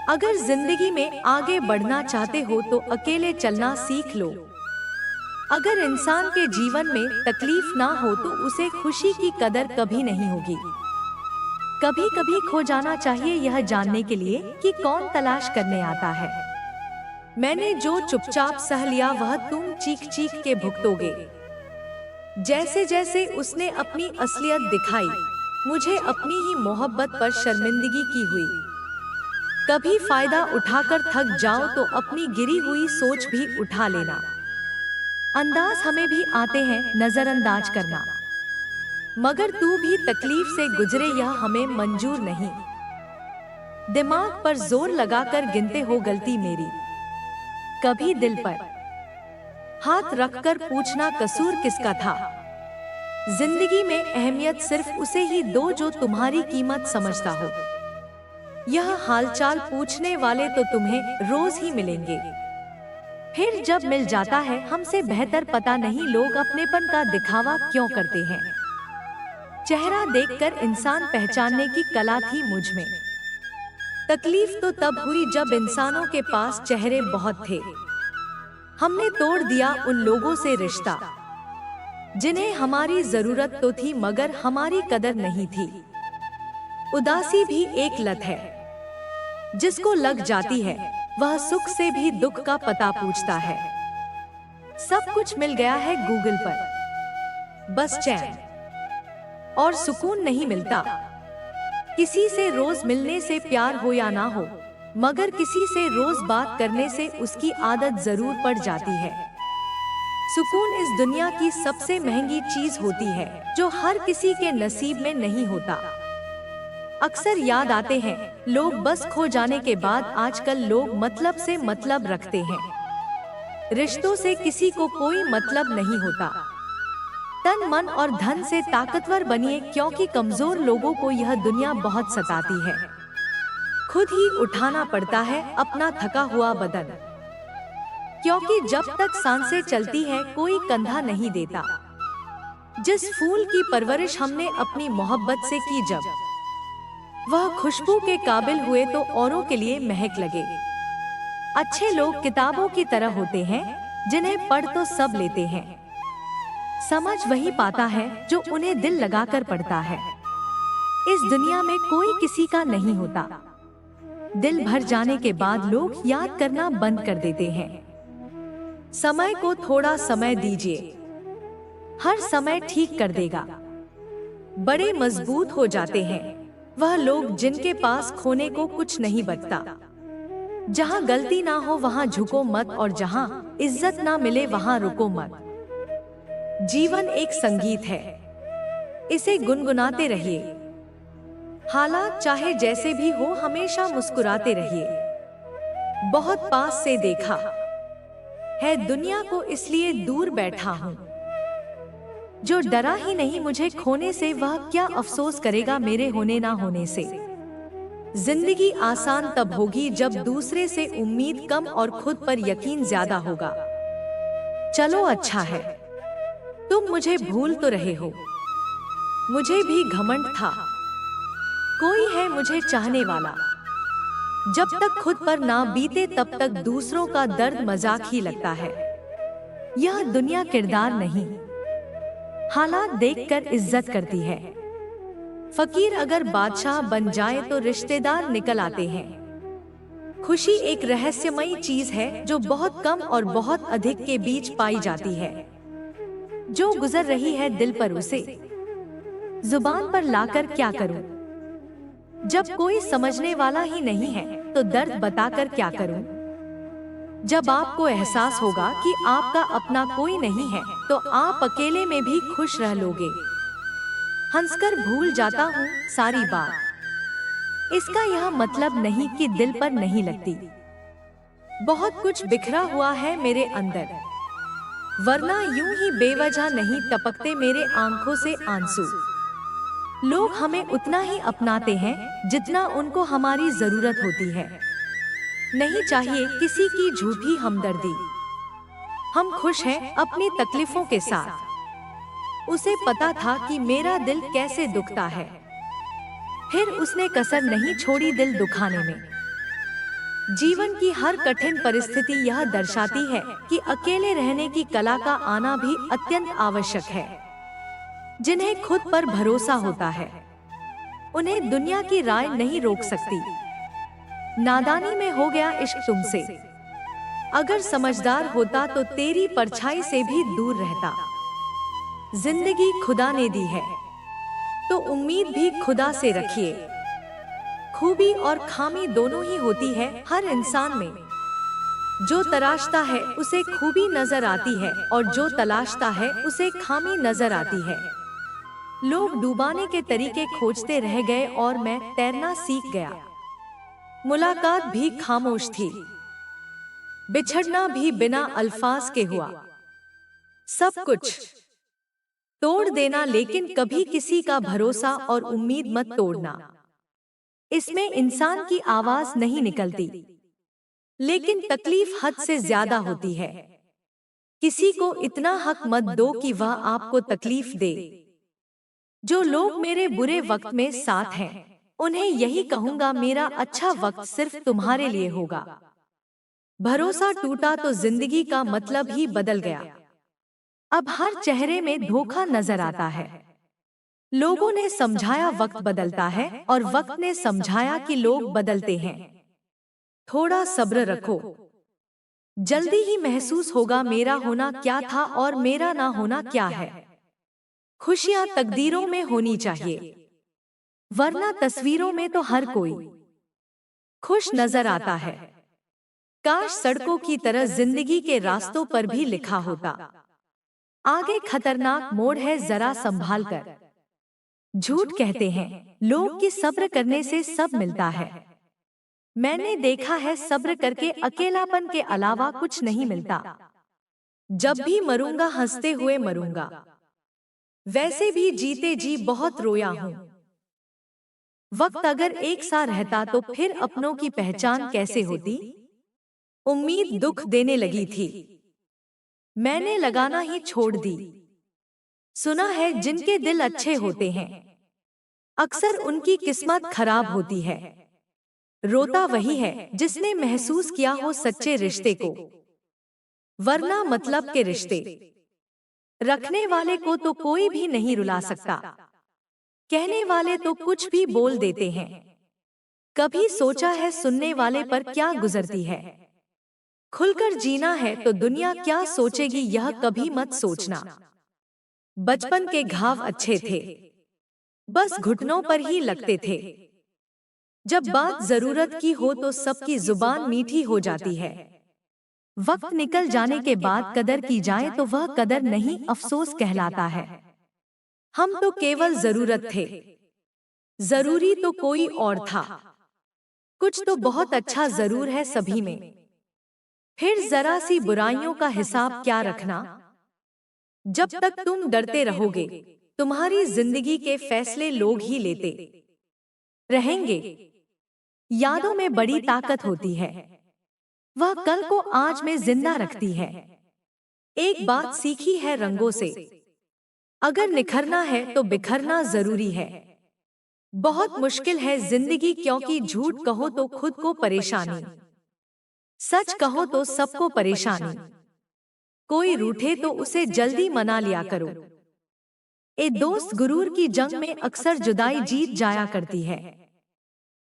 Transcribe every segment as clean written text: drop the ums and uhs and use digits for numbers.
अगर जिंदगी में आगे बढ़ना चाहते हो तो अकेले चलना सीख लो। अगर इंसान के जीवन में तकलीफ ना हो तो उसे खुशी की कदर कभी नहीं होगी। कभी कभी खो जाना चाहिए यह जानने के लिए कि कौन तलाश करने आता है। मैंने जो चुपचाप सह लिया वह तुम चीख चीख के भुगतोगे। जैसे जैसे उसने अपनी असलियत दिखाई, मुझे अपनी ही मोहब्बत पर शर्मिंदगी की हुई। कभी फायदा उठाकर थक जाओ तो अपनी गिरी हुई सोच भी उठा लेना। अंदाज हमें भी आते हैं नजरअंदाज करना, मगर तू भी तकलीफ से गुजरे यह हमें मंजूर नहीं। दिमाग पर जोर लगाकर गिनते हो गलती मेरी, कभी दिल पर हाथ रखकर पूछना कसूर किसका था। जिंदगी में अहमियत सिर्फ उसे ही दो जो तुम्हारी कीमत समझता हो। यह हालचाल पूछने वाले तो तुम्हें रोज ही मिलेंगे, फिर जब मिल जाता है हमसे बेहतर पता नहीं लोग अपनेपन का दिखावा क्यों करते हैं। चेहरा देखकर इंसान पहचानने की कला थी मुझ में। तकलीफ तो तब हुई जब इंसानों के पास चेहरे बहुत थे। हमने तोड़ दिया उन लोगों से रिश्ता जिन्हें हमारी जरूरत तो थी मगर हमारी कदर नहीं थी। उदासी भी एक लत है, जिसको लग जाती है वह सुख से भी दुख का पता पूछता है। सब कुछ मिल गया है गूगल पर, बस चैन और सुकून नहीं मिलता। किसी से रोज मिलने से प्यार हो या ना हो, मगर किसी से रोज बात करने से उसकी आदत जरूर पड़ जाती है। सुकून इस दुनिया की सबसे महंगी चीज होती है जो हर किसी के नसीब में नहीं होता। अक्सर याद आते हैं लोग बस खो जाने के बाद। आजकल लोग मतलब से मतलब रखते हैं, रिश्तों से किसी को कोई मतलब नहीं होता। तन मन और धन से ताकतवर बनिए, क्योंकि कमजोर लोगों को यह दुनिया बहुत सताती है। खुद ही उठाना पड़ता है अपना थका हुआ बदन, क्योंकि जब तक सांसें चलती हैं कोई कंधा नहीं देता। जिस फूल की परवरिश हमने अपनी मोहब्बत से की, जब वह खुशबू के काबिल हुए तो औरों के लिए महक लगे। अच्छे लोग किताबों की तरह होते हैं जिन्हें पढ़ तो सब लेते हैं, समझ वही पाता है जो उन्हें दिल लगाकर पढ़ता है। इस दुनिया में कोई किसी का नहीं होता। दिल भर जाने के बाद लोग याद करना बंद कर देते हैं। समय को थोड़ा समय दीजिए, हर समय ठीक कर देगा। बड़े मजबूत हो जाते हैं वह लोग जिनके पास खोने को कुछ नहीं बचता। जहाँ गलती ना हो वहाँ झुको मत, और जहाँ इज्जत ना मिले वहाँ रुको मत। जीवन एक संगीत है, इसे गुनगुनाते रहिए। हालात चाहे जैसे भी हो हमेशा मुस्कुराते रहिए। बहुत पास से देखा है दुनिया को, इसलिए दूर बैठा हूँ। जो डरा ही नहीं मुझे खोने से, वह क्या अफसोस करेगा मेरे होने ना होने से। जिंदगी आसान तब होगी जब दूसरे से उम्मीद कम और खुद पर यकीन ज्यादा होगा। चलो अच्छा है तुम मुझे भूल तो रहे हो, मुझे भी घमंड था कोई है मुझे चाहने वाला। जब तक खुद पर ना बीते तब तक दूसरों का दर्द मजाक ही लगता है। यह दुनिया किरदार नहीं, हालात देखकर इज्जत करती है। फकीर अगर बादशाह बन जाए तो रिश्तेदार निकल आते हैं। खुशी एक रहस्यमयी चीज है जो बहुत कम और बहुत अधिक के बीच पाई जाती है। जो गुजर रही है दिल पर उसे जुबान पर लाकर क्या करूं। जब कोई समझने वाला ही नहीं है तो दर्द बताकर क्या करूं। जब आपको एहसास होगा कि आपका अपना कोई नहीं है तो आप अकेले में भी खुश रह लोगे। हंसकर भूल जाता हूँ सारी बात, इसका यह मतलब नहीं कि दिल पर नहीं लगती। बहुत कुछ बिखरा हुआ है मेरे अंदर, वरना यूं ही बेवजह नहीं टपकते मेरे आंखों से आंसू। लोग हमें उतना ही अपनाते हैं जितना उनको हमारी जरूरत होती है। नहीं चाहिए किसी की झूठी हमदर्दी। हम खुश हैं अपनी तकलीफों के साथ। उसे पता था कि मेरा दिल कैसे दुखता है, फिर उसने कसर नहीं छोड़ी दिल दुखाने में। जीवन की हर कठिन परिस्थिति यह दर्शाती है कि अकेले रहने की कला का आना भी अत्यंत आवश्यक है। जिन्हें खुद पर भरोसा होता है, उन्हें दुनिया की राय नहीं रोक सकती। नादानी में हो गया इश्क तुमसे, अगर समझदार होता तो तेरी परछाई से भी दूर रहता। जिंदगी खुदा ने दी है तो उम्मीद भी खुदा से रखिए। खूबी और खामी दोनों ही होती है हर इंसान में। जो तराशता है उसे खूबी नजर आती है और जो तलाशता है उसे खामी नजर आती है। लोग डूबाने के तरीके खोजते रह गए और मैं तैरना सीख गया। मुलाकात भी खामोश थी, बिछड़ना भी बिना अल्फाज के हुआ। सब कुछ तोड़ देना, लेकिन कभी किसी का भरोसा और उम्मीद मत तोड़ना। इसमें इंसान की आवाज नहीं निकलती, लेकिन तकलीफ हद से ज्यादा होती है। किसी को इतना हक मत दो कि वह आपको तकलीफ दे। जो लोग मेरे बुरे वक्त में साथ हैं, उन्हें यही कहूंगा, मेरा अच्छा वक्त सिर्फ तुम्हारे लिए होगा। भरोसा टूटा तो जिंदगी का मतलब ही बदल गया। अब हर चेहरे में धोखा नजर आता है। लोगों ने समझाया वक्त बदलता है और वक्त ने समझाया कि लोग बदलते हैं। थोड़ा सब्र रखो, जल्दी ही महसूस होगा मेरा होना क्या था और मेरा ना होना क्या है। खुशियां तकदीरों में होनी चाहिए, वरना तस्वीरों में तो हर कोई खुश नजर आता है। काश सड़कों की तरह जिंदगी के रास्तों पर भी लिखा होता, आगे खतरनाक मोड़ है, जरा संभाल कर। झूठ कहते हैं लोग कि सब्र करने से सब मिलता है। मैंने देखा है सब्र करके अकेलापन के अलावा कुछ नहीं मिलता। जब भी मरूंगा हंसते हुए मरूंगा, वैसे भी जीते जी बहुत रोया हूँ। वक्त अगर एक सा रहता तो फिर अपनों की पहचान कैसे होती। उम्मीद दुख देने लगी थी, मैंने लगाना ही छोड़ दी। सुना है जिनके दिल अच्छे होते हैं, अक्सर उनकी किस्मत खराब होती है। रोता वही है जिसने महसूस किया हो सच्चे रिश्ते को, वरना मतलब के रिश्ते रखने वाले को तो कोई भी नहीं रुला सकता। कहने वाले तो कुछ भी बोल देते हैं, कभी सोचा है सुनने वाले पर क्या गुजरती है। खुलकर जीना है तो दुनिया क्या सोचेगी यह कभी मत सोचना। बचपन के घाव अच्छे थे, बस घुटनों पर ही लगते थे। जब बात जरूरत की हो तो सबकी जुबान मीठी हो जाती है। वक्त निकल जाने के बाद कदर की जाए तो वह कदर नहीं अफसोस कहलाता है। हम तो केवल जरूरत थे, जरूरी तो कोई और था। कुछ तो बहुत अच्छा जरूर है सभी में, फिर जरा सी बुराइयों का हिसाब क्या रखना। जब तक तुम डरते रहोगे, तुम्हारी जिंदगी के फैसले लोग ही लेते रहेंगे। यादों में बड़ी ताकत होती है, वह कल को आज में जिंदा रखती है। एक बात सीखी है रंगों से, अगर निखरना है तो बिखरना जरूरी है। बहुत मुश्किल है जिंदगी, क्योंकि झूठ कहो तो खुद को परेशानी, सच कहो तो सबको परेशानी। कोई रूठे तो उसे जल्दी मना लिया करो। ए दोस्त, गुरूर की जंग में अक्सर जुदाई जीत जाया करती है।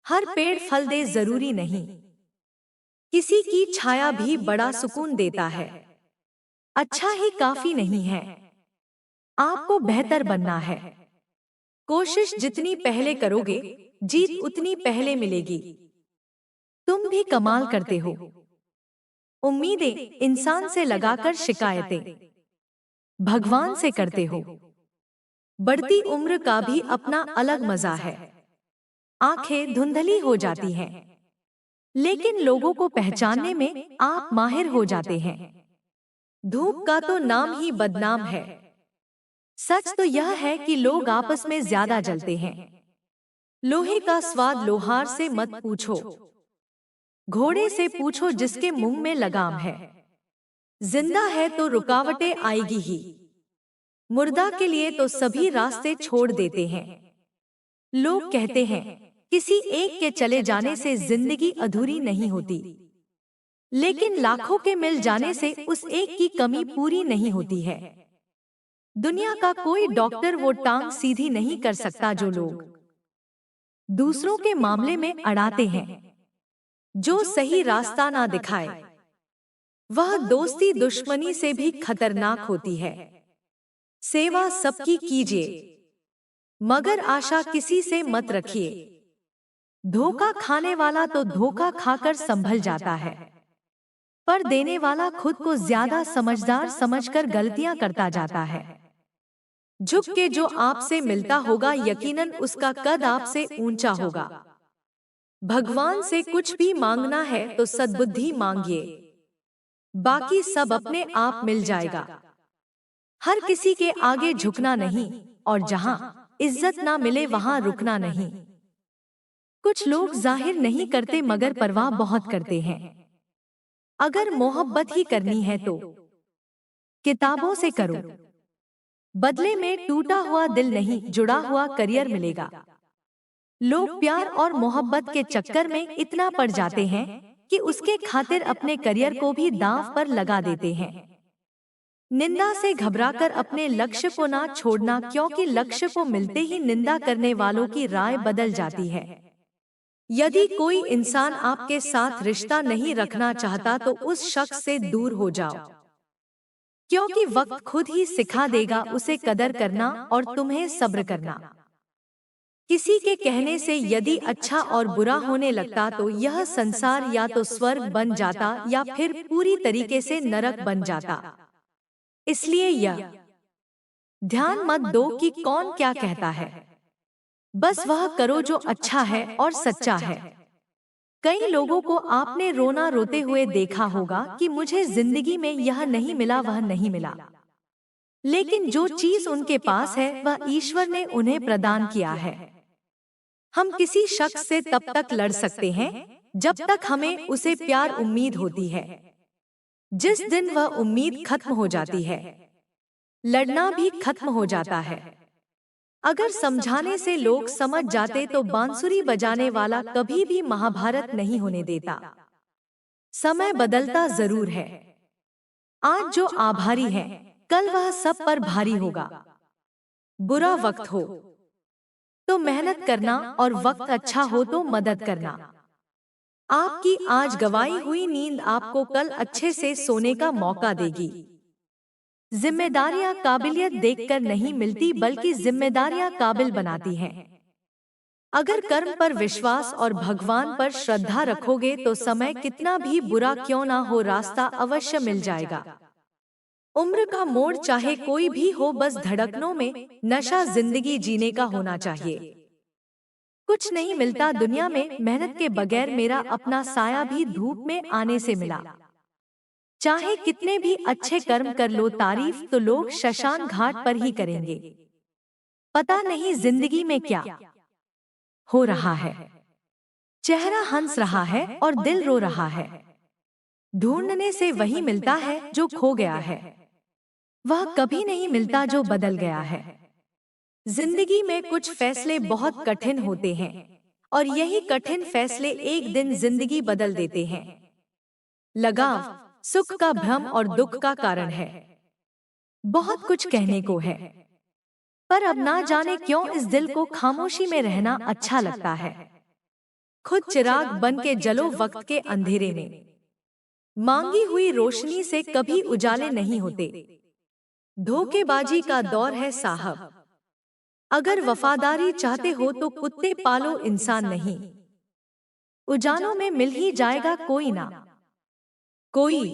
हर पेड़ फल दे जरूरी नहीं, किसी की छाया भी बड़ा सुकून देता है। अच्छा ही काफी नहीं है, आपको बेहतर बनना है। कोशिश जितनी पहले करोगे, जीत उतनी पहले मिलेगी। तुम भी कमाल करते हो। उम्मीदें इंसान से लगाकर शिकायतें भगवान से करते हो। बढ़ती उम्र का भी अपना अलग मजा है। आंखें धुंधली हो जाती हैं, लेकिन लोगों को पहचानने में आप माहिर हो जाते हैं। धूप का तो नाम ही बदनाम है। सच तो यह है कि लोग आपस में ज्यादा जलते हैं। लोहे का स्वाद लोहार से मत पूछो, घोड़े से पूछो जिसके मुंह में लगाम है। जिंदा है तो रुकावटें आएगी ही, मुर्दा के लिए तो सभी रास्ते छोड़ देते हैं। लोग कहते हैं किसी एक के चले जाने से जिंदगी अधूरी नहीं होती, लेकिन लाखों के मिल जाने से उस एक की कमी पूरी नहीं होती है। दुनिया का कोई डॉक्टर वो टांग सीधी नहीं कर सकता जो लोग दूसरों के मामले में अड़ाते हैं। जो सही रास्ता ना दिखाए, वह दोस्ती दुश्मनी से भी खतरनाक होती है। सेवा सबकी कीजिए, मगर आशा किसी से मत रखिए। धोखा खाने वाला तो धोखा खाकर संभल जाता है, पर देने वाला खुद को ज्यादा समझदार समझकर गलतियां करता जाता है। झुक के जो आपसे मिलता होगा यकीनन उसका कद आपसे ऊंचा होगा। भगवान से कुछ भी मांगना है तो सद्बुद्धि मांगिए, बाकी सब अपने आप मिल जाएगा। हर किसी के आगे झुकना नहीं, और जहां इज्जत ना मिले वहां रुकना नहीं। कुछ लोग जाहिर नहीं करते मगर परवाह बहुत करते हैं। अगर मोहब्बत ही करनी है तो किताबों से करो, बदले में टूटा हुआ दिल नहीं जुड़ा हुआ करियर मिलेगा। लोग प्यार और मोहब्बत के चक्कर में इतना पड़ जाते हैं कि उसके खातिर अपने करियर को भी दांव पर लगा देते हैं। निंदा से घबराकर अपने लक्ष्य को ना छोड़ना, क्योंकि लक्ष्य को मिलते ही निंदा करने वालों की राय बदल जाती है। यदि कोई इंसान आपके साथ रिश्ता नहीं रखना चाहता तो उस शख्स से दूर हो जाओ, क्योंकि वक्त खुद ही सिखा देगा उसे कदर करना और तुम्हें सब्र करना। किसी के कहने से यदि अच्छा और बुरा होने लगता तो यह संसार या तो स्वर्ग बन जाता या फिर पूरी तरीके से नरक बन जाता। इसलिए यह ध्यान मत दो कि कौन क्या कहता है, बस वह करो जो अच्छा है और सच्चा है। कई लोगों को आपने रोना रोते हुए देखा होगा कि मुझे जिंदगी में यह नहीं मिला वह नहीं मिला, लेकिन जो चीज उनके पास है वह ईश्वर ने उन्हें प्रदान किया है। हम किसी शख्स से तब तक लड़ सकते हैं जब तक हमें उसे प्यार उम्मीद होती है। जिस दिन वह उम्मीद खत्म हो जाती है, लड़ना भी खत्म हो जाता है। अगर समझाने से लोग समझ जाते तो बांसुरी बजाने वाला कभी भी महाभारत नहीं होने देता। समय बदलता जरूर है, आज जो आभारी है कल वह सब पर भारी होगा। बुरा वक्त हो तो मेहनत करना और वक्त अच्छा हो तो मदद करना। आपकी आज गवाई हुई नींद आपको कल अच्छे से सोने का मौका देगी। जिम्मेदारियां काबिलियत देखकर नहीं मिलती बल्कि जिम्मेदारियां काबिल बनाती हैं। अगर कर्म पर विश्वास और भगवान पर श्रद्धा रखोगे तो समय कितना भी बुरा क्यों ना हो रास्ता अवश्य मिल जाएगा। उम्र का मोड़ चाहे कोई भी हो, बस धड़कनों में नशा जिंदगी जीने का होना चाहिए। कुछ नहीं मिलता दुनिया में मेहनत के बगैर, मेरा अपना साया भी धूप में आने से मिला। चाहे कितने भी अच्छे कर्म कर लो तारीफ तो लोग शमशान घाट पर ही करेंगे। पता नहीं जिंदगी में क्या हो रहा है, चेहरा हंस रहा है और दिल रो रहा है। ढूंढने से वही मिलता है जो खो गया है, वह कभी नहीं मिलता जो बदल गया है। जिंदगी में कुछ फैसले बहुत कठिन होते हैं और यही कठिन फैसले एक दिन जिंदगी बदल देते हैं। लगाव सुख का भ्रम और दुख का कारण है। बहुत कुछ कहने को है, पर अब ना जाने क्यों इस दिल को खामोशी में रहना अच्छा लगता है। खुद चिराग बन के जलो वक्त के अंधेरे में, मांगी हुई रोशनी से कभी उजाले नहीं होते। धोखेबाजी का दौर है साहब, अगर वफादारी चाहते हो तो कुत्ते पालो इंसान नहीं। उजालों में मिल ही जाएगा कोई ना कोई,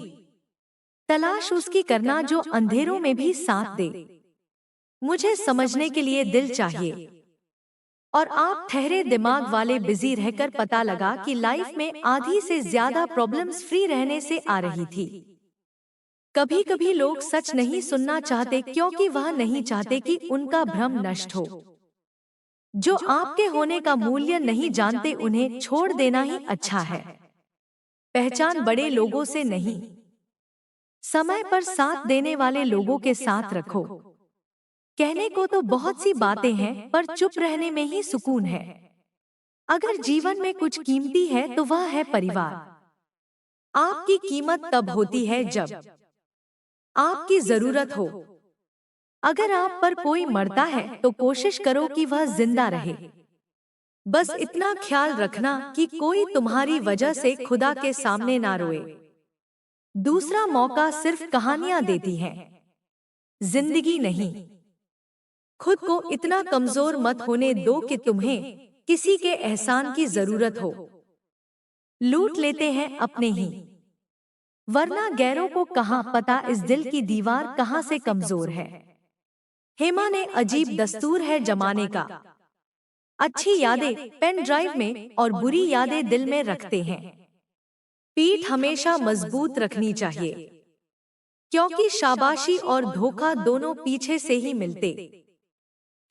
तलाश उसकी करना जो अंधेरों में भी साथ दे। मुझे समझने के लिए दिल चाहिए, और आप ठहरे दिमाग वाले बिजी रहकर पता लगा कि लाइफ में आधी से ज्यादा प्रॉब्लम्स फ्री रहने से आ रही थी। कभी कभी लोग सच नहीं सुनना चाहते क्योंकि वह नहीं चाहते कि उनका भ्रम नष्ट हो। जो आपके होने का मूल्य नहीं जानते उन्हें छोड़ देना ही अच्छा है। पहचान बड़े लोगों से नहीं, समय पर साथ देने वाले लोगों के साथ रखो। कहने को तो बहुत सी बातें हैं पर चुप रहने में ही सुकून है। अगर जीवन में कुछ कीमती है तो वह है परिवार। आपकी कीमत तब होती है जब आपकी जरूरत हो। अगर आप पर कोई मरता है तो कोशिश करो कि वह जिंदा रहे। बस इतना ख्याल रखना कि कोई तुम्हारी वजह से खुदा के सामने ना रोए। दूसरा मौका सिर्फ कहानियां देती है, जिंदगी नहीं। खुद को इतना कमजोर मत होने दो कि तुम्हें किसी के एहसान की जरूरत हो। लूट लेते हैं अपने ही, वरना गैरों को कहाँ पता इस दिल की दीवार कहाँ से कमजोर है। हेमा ने अजीब दस्तूर है जमाने का। अच्छी यादें पेन ड्राइव में और बुरी यादें दिल में रखते हैं। पीठ हमेशा मजबूत रखनी चाहिए, क्योंकि शाबाशी और धोखा दोनों पीछे से ही मिलते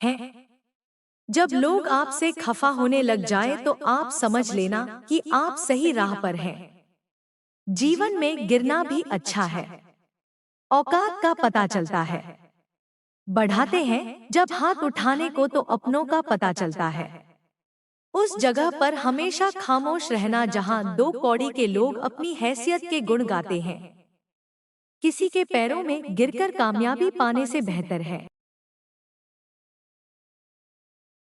हैं। जब लोग आपसे खफा होने लग जाए तो आप समझ लेना कि आप सही राह पर हैं। जीवन में गिरना भी अच्छा है, औकात का पता चलता है। बढ़ाते हैं जब हाथ उठाने को तो अपनों का पता चलता है। उस जगह पर हमेशा खामोश रहना जहां दो कौड़ी के लोग अपनी हैसियत के गुण गाते हैं। किसी के पैरों में गिरकर कामयाबी पाने से बेहतर है